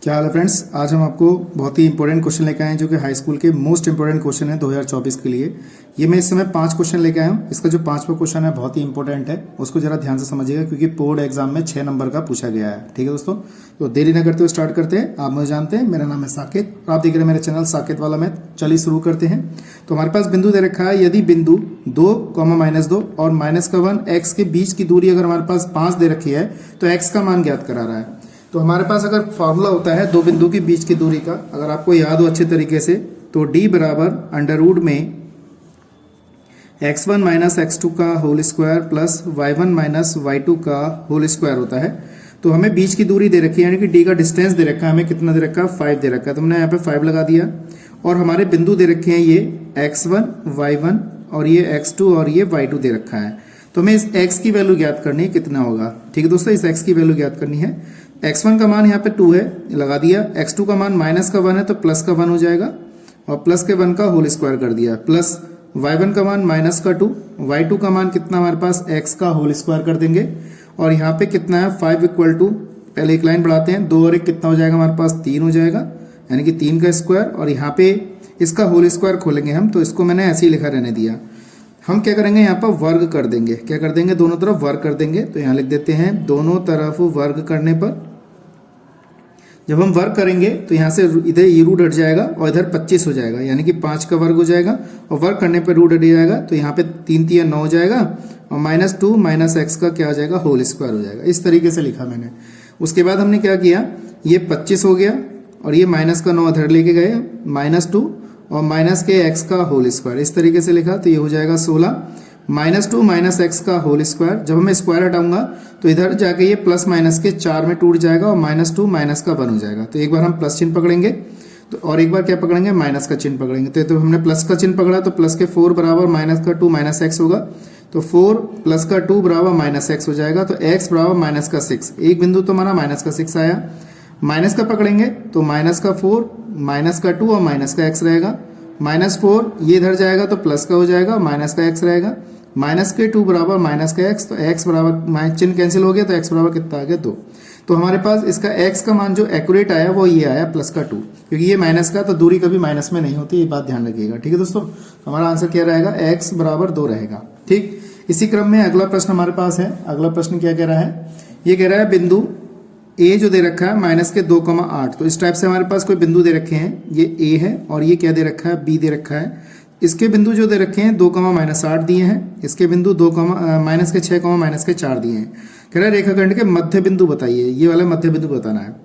क्या हाल है फ्रेंड्स। आज हम आपको बहुत ही इंपॉर्टेंट क्वेश्चन लेकर आए हैं जो कि हाई स्कूल के मोस्ट इंपॉर्टेंट क्वेश्चन है 2024 के लिए। ये मैं इस समय 5 क्वेश्चन लेकर आया हूँ। इसका जो 5वां क्वेश्चन है बहुत ही इंपॉर्टेंट है, उसको जरा ध्यान से समझिएगा क्योंकि बोर्ड एग्जाम में 6 नंबर का पूछा गया है। ठीक है दोस्तों, तो देरी न करते हुए स्टार्ट करते हैं। आप मुझे जानते हैं, मेरा नाम है साकेत और आप देख रहे हैं मेरे चैनल साकेत वाला मैथ। चलिए शुरू करते हैं। तो हमारे पास बिंदु दे रखा है, यदि बिंदु 2, -2 और -1 x के बीच की दूरी अगर हमारे पास 5 दे रखी है तो x का मान ज्ञात करा रहा है। तो हमारे पास अगर फॉर्मूला होता है दो बिंदु के बीच की दूरी का, अगर आपको याद हो अच्छे तरीके से, तो d बराबर अंडर में x1 माइनस x2 का whole square plus y1 minus y2 का होल स्क्वायर होता है। तो हमें बीच की दूरी दे रखी है, यानी कि d का डिस्टेंस दे रखा है, हमें कितना दे रखा है 5 दे रखा है। तो हमने यहाँ पे 5 लगा दिया और हमारे बिंदु दे रखे हैं ये x1 y1 और ये x2 और ये y2 दे रखा है। तो हमें इस x की वैल्यू ज्ञात करनी है, कितना होगा। ठीक है दोस्तों, इस x की वैल्यू ज्ञात करनी है। x1 का मान यहाँ पे 2 है, लगा दिया। x2 का मान माइनस का 1 है तो प्लस का 1 हो जाएगा और प्लस के 1 का होल स्क्वायर कर दिया, प्लस y1 का मान माइनस का 2, y2 का मान कितना हमारे पास x का होल स्क्वायर कर देंगे और यहाँ पे कितना है 5 इक्वल टू, पहले एक लाइन बढ़ाते हैं, 2 और 1 कितना हो जाएगा हमारे पास 3 हो जाएगा, यानी कि 3 का स्क्वायर और यहाँ पे इसका होल स्क्वायर खोलेंगे हम, तो इसको मैंने ऐसे ही लिखा रहने दिया। हम क्या करेंगे यहाँ पर वर्ग कर देंगे, क्या कर देंगे दोनों तरफ वर्ग कर देंगे। तो यहाँ लिख देते हैं दोनों तरफ वर्ग करने पर, जब हम वर्ग करेंगे तो यहाँ से इधर ये रूट हट जाएगा और इधर 25 हो जाएगा, यानी कि 5 का वर्ग हो जाएगा और वर्ग करने पर रूट हट जाएगा। तो यहाँ पे 3 3 9 हो जाएगा और -2 माइनस x का क्या हो जाएगा होल स्क्वायर हो जाएगा। इस तरीके से लिखा मैंने। उसके बाद हमने क्या किया, ये 25 हो गया और ये माइनस का 9 इधर लेके गए, -2 और माइनस के x का होल स्क्वायर, इस तरीके से लिखा। तो ये हो जाएगा 16 -2 माइनस x का होल स्क्वायर। जब मैं स्क्वायर हटाऊंगा तो इधर जाके ये प्लस माइनस के 4 में टूट जाएगा और -2 माइनस का 1 हो जाएगा। तो एक बार हम प्लस चिन्ह पकड़ेंगे तो और एक बार क्या पकड़ेंगे, माइनस का चिन्ह पकड़ेंगे। तो हमने प्लस का चिन्ह पकड़ा तो प्लस के 4 बराबर माइनस का 2 माइनस x होगा, तो 4 प्लस का 2 बराबर माइनस x हो जाएगा। तो x बराबर माइनस का 6, एक बिंदु तो हमारा माइनस का 6 आया। माइनस का पकड़ेंगे तो माइनस का 4 माइनस का 2 और माइनस का x रहेगा। -4 ये इधर जाएगा तो प्लस का हो जाएगा, माइनस का x रहेगा। माइनस के 2 बराबर माइनस का x, तो x बराबर चिन्ह कैंसिल हो गया तो x बराबर कितना आ गया 2। तो हमारे पास इसका x का मान जो एक्यूरेट आया वो ये आया प्लस का 2, क्योंकि ये माइनस का, तो दूरी कभी माइनस में नहीं होती, ये बात ध्यान रखिएगा। ठीक है दोस्तों, तो हमारा आंसर क्या रहेगा, x बराबर 2 रहेगा। ठीक, इसी क्रम में अगला प्रश्न हमारे पास है। अगला प्रश्न क्या कह रहा है, ये कह रहा है बिंदु a जो दे रखा है -2,8। तो इस टाइप से हमारे पास कोई बिंदु दे रखे हैं, ये a है और ये क्या दे रखा है, b दे रखा है। इसके बिंदु जो दे रखे हैं 2, -8 दिए हैं, इसके बिंदु 2, -6, -4 दिए हैं। कह रहा है रेखाखंड के मध्य बिंदु बताइए, ये वाला मध्य बिंदु बताना है।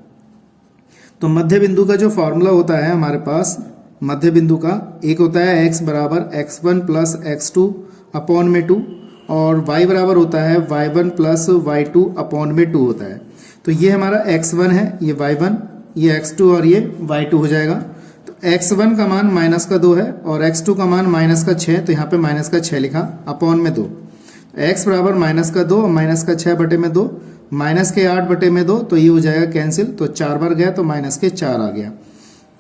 तो मध्य बिंदु का जो फॉर्मूला होता है हमारे पास मध्य बिंदु का, एक होता है x बराबर x1 प्लस x2 अपॉन में 2 और y बराबर होता है y1 प्लस y2 अपॉन में 2 होता है। तो ये हमारा x1 है, ये y1, ये x2 और ये y2 हो जाएगा। तो x1 का मान माइनस का 2 है और x2 का मान माइनस का 6, तो यहाँ पे माइनस का 6 लिखा अपॉन में 2। x बराबर माइनस का 2 और माइनस का 6 बटे में 2, माइनस के 8 बटे में 2, तो ये हो जाएगा कैंसिल। तो 4 बार गया तो माइनस के 4 आ गया।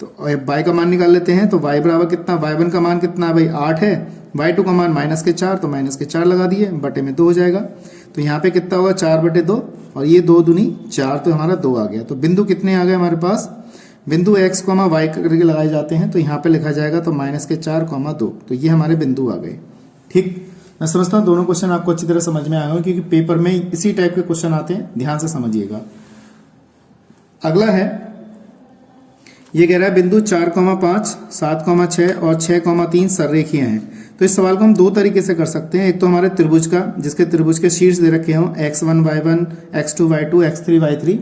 तो y का मान निकाल लेते हैं। तो y बराबर कितना, y1 का मान कितना भाई 8 है, y2 का मान -4, तो माइनस के 4 लगा दिए, बटे में 2 हो जाएगा। तो यहाँ पे कितना होगा 4 बटे 2 और ये 2 दूनी 4, तो हमारा 2 आ गया। तो बिंदु कितने आ गए हमारे पास, बिंदु x, y करके लगाए जाते हैं, तो यहाँ पे लिखा जाएगा तो -4, 2, तो ये हमारे बिंदु आ गए। ठीक, मैं समझता हूँ दोनों क्वेश्चन आपको अच्छी तरह समझ में आए होंगे क्योंकि पेपर में इसी टाइप के क्वेश्चन आते हैं, ध्यान से समझिएगा। अगला है, ये कह रहा है बिंदु 4, 5, 7, 6 और 6, 3 सररेखीय हैं। तो इस सवाल को हम 2 तरीके से कर सकते हैं। एक तो हमारे त्रिभुज का, जिसके त्रिभुज के शीर्ष दे रखे हों x1 y1 x2 y2 x3 y3,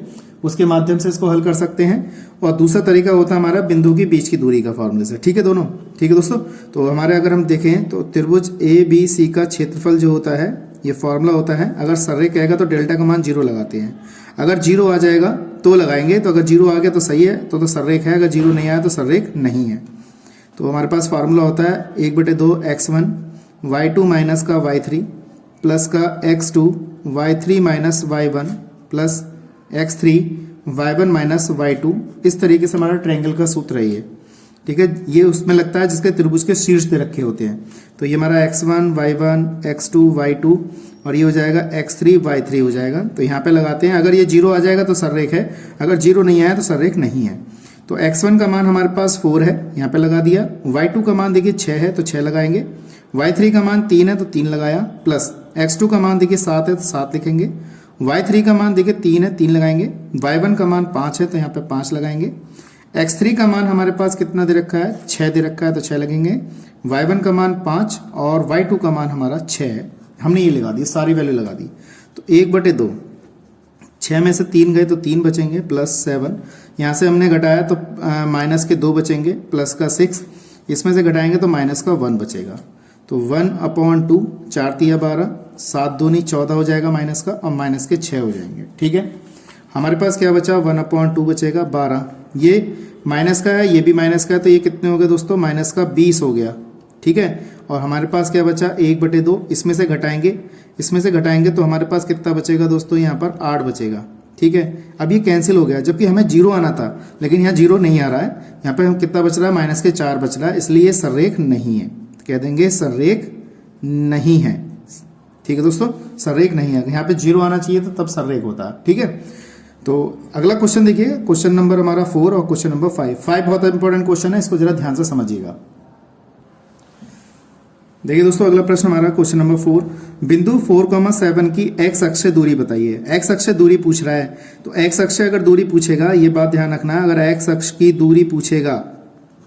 उसके माध्यम से इसको हल कर सकते हैं। और दूसरा तरीका होता है हमारा बिंदु के बीच की दूरी का फॉर्मूले से। ठीक है दोनों, ठीक है दोस्तों। तो हमारे अगर हम देखें तो त्रिभुज ABC का क्षेत्रफल जो होता है, ये फॉर्मूला होता है, अगर सररेख कहेगा तो डेल्टा का मान 0 लगाते हैं, अगर 0 आ जाएगा तो लगाएंगे, तो अगर 0 आ गया तो सही है, तो सररेख है, अगर 0 नहीं आया तो सररेख नहीं है। तो हमारे पास फार्मूला होता है 1/2 x1 y2 माइनस का y3 प्लस का x2 y3 minus y1 plus x3 y1 minus y2। इस तरीके से हमारा ट्रायंगल का सूत्र है ये। ठीक है, ये उसमें लगता है जिसके त्रिभुज के शीर्ष पे रखे होते हैं। तो ये हमारा x1 y1 x2 y2 और ये हो जाएगा x3 y3 हो जाएगा। तो यहाँ पे लगाते हैं, अगर ये 0 आ जाएगा तो सररेख है, अगर 0 नहीं आया तो सररेख नहीं है। तो x1 का मान हमारे पास 4 है, यहाँ पे लगा दिया। y2 का मान देखिए 6 है तो 6 लगाएंगे। y3 का मान 3 है तो 3 लगाया, प्लस x2 का मान देखिए 7 है तो 7 लिखेंगे। y3 का मान देखिए 3 है, 3 लगाएंगे। y1 का मान 5 है तो यहाँ पे 5 लगाएंगे। x3 का मान हमारे पास कितना दे रखा है, 6 दे रखा है तो 6 लगेंगे। y1 का मान 5 और y2 का मान हमारा 6 है, हमने ये लगा दी, सारी वैल्यू लगा दी। तो 1/2, 6 में से 3 गए तो 3 बचेंगे, प्लस 7, यहाँ से हमने घटाया तो माइनस के 2 बचेंगे, प्लस का 6, इसमें से घटाएंगे तो माइनस का 1 बचेगा। तो 1/2, 4 तिया 12, 7 दूनी 14 हो जाएगा माइनस का, और माइनस के 6 हो जाएंगे। ठीक है, हमारे पास क्या बचा, 1/2 बचेगा 12। ये माइनस का है, ये भी माइनस का है, तो ये कितने हो गए दोस्तों, माइनस का 20 हो गया। ठीक है, और हमारे पास क्या बचा, 1/2, इसमें से घटाएंगे तो हमारे पास कितना बचेगा दोस्तों, यहाँ पर 8 बचेगा। ठीक है, अब ये कैंसिल हो गया, जबकि हमें 0 आना था, लेकिन यहाँ 0 नहीं आ रहा है। यहाँ पे हम कितना बच रहा है, माइनस के 4 बच रहा है, इसलिए ये सररेख नहीं है। कह देंगे सररेख नहीं है। ठीक है दोस्तों, सररेख नहीं है, यहाँ पे 0 आना चाहिए तो तब सररेख होता है। ठीक है, तो अगला क्वेश्चन देखिए, क्वेश्चन नंबर हमारा 4 और क्वेश्चन नंबर 5 बहुत इंपॉर्टेंट क्वेश्चन है, इसको जरा ध्यान से समझिएगा। देखिए दोस्तों, अगला प्रश्न हमारा क्वेश्चन नंबर 4, बिंदु 4,7 की x अक्ष से दूरी बताइए। x अक्ष से दूरी पूछ रहा है, तो x अक्ष से अगर दूरी पूछेगा, ये बात ध्यान रखना है, अगर x अक्ष की दूरी पूछेगा,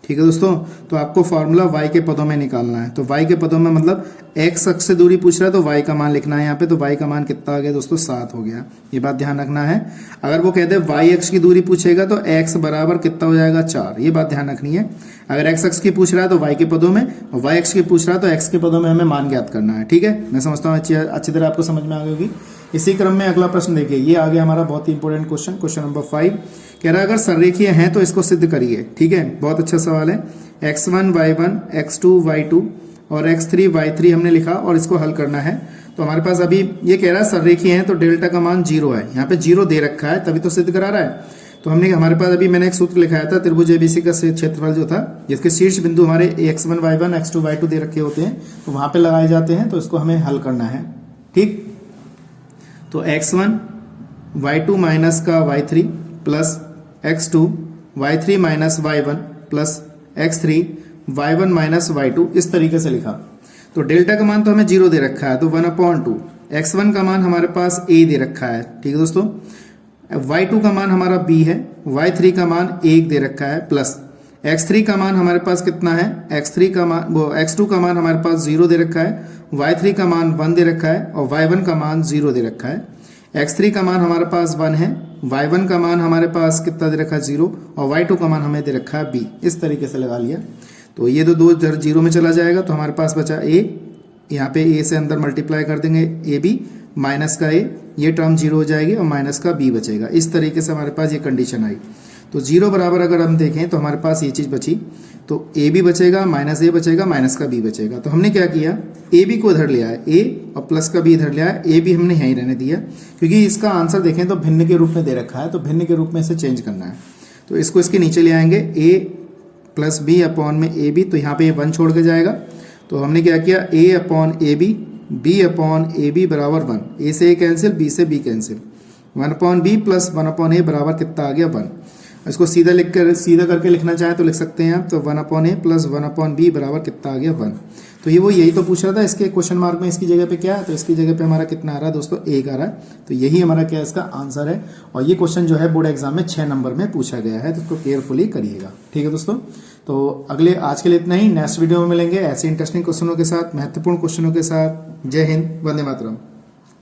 ठीक है दोस्तों, तो आपको फॉर्मूला y के पदों में निकालना है। तो y के पदों में मतलब x अक्ष से दूरी पूछ रहा है तो y का मान लिखना है यहाँ पे। तो y का मान कितना आ गया दोस्तों, 7 हो गया, ये बात ध्यान रखना है। अगर वो कहते हैं y अक्ष की दूरी पूछेगा तो x बराबर कितना हो जाएगा, 4, ये बात ध्यान रखनी है। अगर x अक्ष की पूछ रहा है तो y के पदों में, और y अक्ष की पूछ रहा है तो x के पदों में हमें मान ज्ञात करना है। ठीक है, मैं समझता हूँ अच्छी तरह आपको समझ में आ गई होगी। इसी क्रम में अगला प्रश्न देखिए, ये आ गया हमारा बहुत ही इंपॉर्टेंट क्वेश्चन, क्वेश्चन नंबर 5 कह रहा है अगर संरेखीय हैं तो इसको सिद्ध करिए। ठीक है, बहुत अच्छा सवाल है। x1 y1 x2 y2 और x3 y3 हमने लिखा और इसको हल करना है। तो हमारे पास अभी ये कह रहा है संरेखीय हैं तो डेल्टा का मान 0 है, यहाँ पे 0 दे रखा है तभी तो सिद्ध करा रहा है। तो हमने हमारे पास अभी मैंने एक सूत्र लिखाया था, त्रिभुज एबीसी का क्षेत्रफल जो था, जिसके शीर्ष बिंदु हमारे x1 y1 x2 y2 दे रखे होते हैं, तो वहां पे लगाए जाते हैं। तो इसको हमें हल करना है। ठीक, तो x1 y2 माइनस का y3 plus x2 y3 minus y1 plus x3 y1 minus y2, इस तरीके से लिखा। तो डेल्टा का मान तो हमें 0 दे रखा है, तो 1/2। x1 का मान हमारे पास a दे रखा है, ठीक है दोस्तों। y2 का मान हमारा b है, y3 का मान 1 दे रखा है, प्लस x3 का मान हमारे पास कितना है, x2 का मान हमारे पास 0 दे रखा है, y3 का मान 1 दे रखा है, और y1 का मान 0 दे रखा है। x3 का मान हमारे पास 1 है, y1 का मान हमारे पास कितना दे रखा है, 0, और y2 का मान हमें दे रखा है b। इस तरीके से लगा लिया। तो ये तो 2 इधर 0 में चला जाएगा, तो हमारे पास बचा a, यहाँ पे a से अंदर मल्टीप्लाई कर देंगे a b माइनस का a, ये टर्म 0 हो जाएगी और माइनस का b बचेगा। इस तरीके से हमारे पास ये कंडीशन आई। तो 0 बराबर अगर हम देखें तो हमारे पास ये चीज़ बची, तो a भी बचेगा, माइनस a बचेगा, माइनस का b बचेगा। तो हमने क्या किया, a b को इधर लिया है, a और प्लस का b इधर लिया है, a भी हमने यहीं रहने दिया, क्योंकि इसका आंसर देखें तो भिन्न के रूप में दे रखा है, तो भिन्न के रूप में इसे चेंज करना है। तो इसको इसके नीचे ले आएंगे, a प्लस b अपॉन में a b, तो यहाँ पे 1 छोड़ के जाएगा। तो हमने क्या किया, a upon A B upon A B बराबर 1, a से a कैंसिल, b से b cancel, 1/b plus 1/a बराबर कितना आ गया, 1। इसको सीधा करके लिखना चाहे तो लिख सकते हैं आप। तो 1/a प्लस 1/b बराबर कितना आ गया, 1। तो ये वो यही तो पूछ रहा था, इसके क्वेश्चन मार्क में इसकी जगह पे क्या है, तो इसकी जगह पे हमारा कितना आ रहा है दोस्तों, 1 आ रहा है। तो यही हमारा क्या इसका आंसर है। और ये क्वेश्चन जो है बोर्ड एग्जाम में 6 नंबर में पूछा गया है, तो इसको केयरफुली करिएगा। ठीक है दोस्तों, तो आज के लिए इतना ही। नेक्स्ट वीडियो में मिलेंगे ऐसे इंटरेस्टिंग क्वेश्चनों के साथ, महत्वपूर्ण क्वेश्चनों के साथ। जय हिंद, वंदे मातरम।